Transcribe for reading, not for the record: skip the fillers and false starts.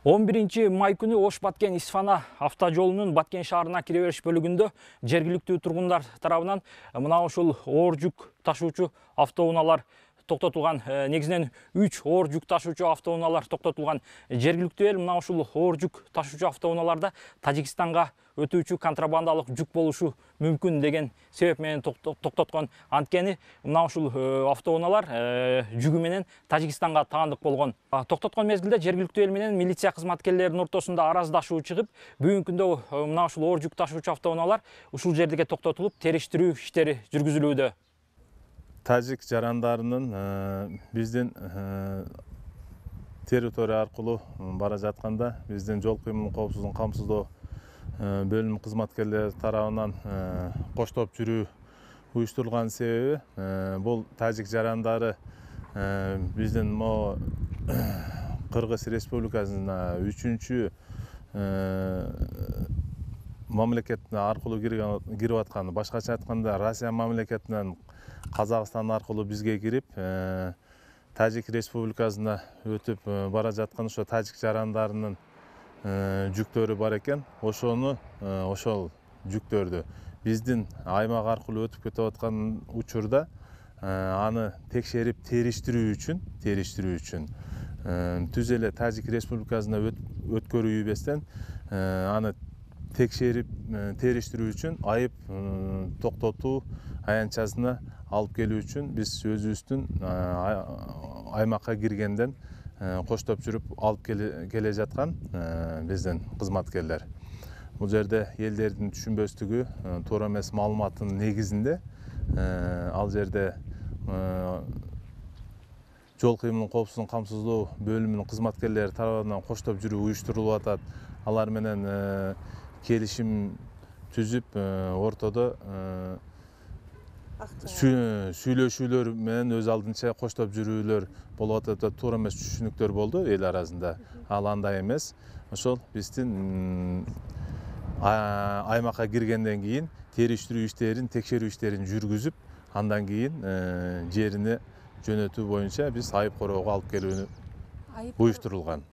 11 май күнү Ош-Баткен-Исфана автожолунун Баткен шаарына кире бериш бөлүгүндө жергиликтүү тургундар тарабынан мына ушул оор жүк ташуучу автоунаалар токтотулган. Негизинен 3 оор жүк ташуучу автоунаалар токтотулган. Жергиликтүү эл мына ушул оор жүк ташуучу автоунааларда Тажикстанга өтүүчү контрабандалык жүк болушу мүмкүн деген себеп менен токтоткон. Анткени мына ушул автоунаалар жүгү менен Тажикстанга таандык болгон. Токтоткон мезгилде жергиликтүү эл менен милиция кызматкерлеринин ортосунда араздашуу чыгып, бүгүнкү күндө мына ушул оор жүк ташуучу автоунаалар ушул жерге токтотулуп, териштирүү иштери жүргүзүлүүдө. Тажик жарандарынын биздин территория аркылуу бара жатканда биздин жол кыймылын коопсуздугун камсыздоо бөлүм кызматкерлери тарабынан коштоп жүрүү уюштурулган себеби бул тажик жарандары биздин могу Кыргыз Республикасына 3-чү мамлекет аркылуу кирип аткан, башкача айтканда Россия мамлекетинен Казакстан аркылуу бизге кирип, Тажик Республикасына өтүп бара жаткан ошо тажик жарандарынын жүктөрү бар экен. Ошол жүктөрдү биздин аймак аркылуу өтүп кетип аткан учурда аны текшерип териштирүү үчүн түз эле Тажик Республикасына өткөрүүбөстөн аны текшерип териштирүү үчүн айып токтотуу аянтчасына алып келүү үчүн биз өзүбүздүн аймакка киргенден коштоп жүрүп алып келе жаткан биздин кызматкерлер. Бул жерде элдердин түшүнбөстүгү, туура эмес маалыматтын негизинде ал жерде жол кыймылын коопсуздугун камсыздоо бөлүмүнүн кызматкерлери тарабынан коштоп жүрүү уюштурулуп атат. Алар менен келишим түзүп, ортодо сүйлөшүүлөр менен өз алдынча коштоп жүрүүлөр болуп атат. Туура эмес түшүнүктөр болду эл арасында. Ал андай эмес. Ошол биздин аймакка киргенден кийин териштирүү иштерин, текшерүү иштерин жүргүзүп, андан кийин жерине жөнөтүү боюнча биз айып короого алып келүүнү уюштурулган.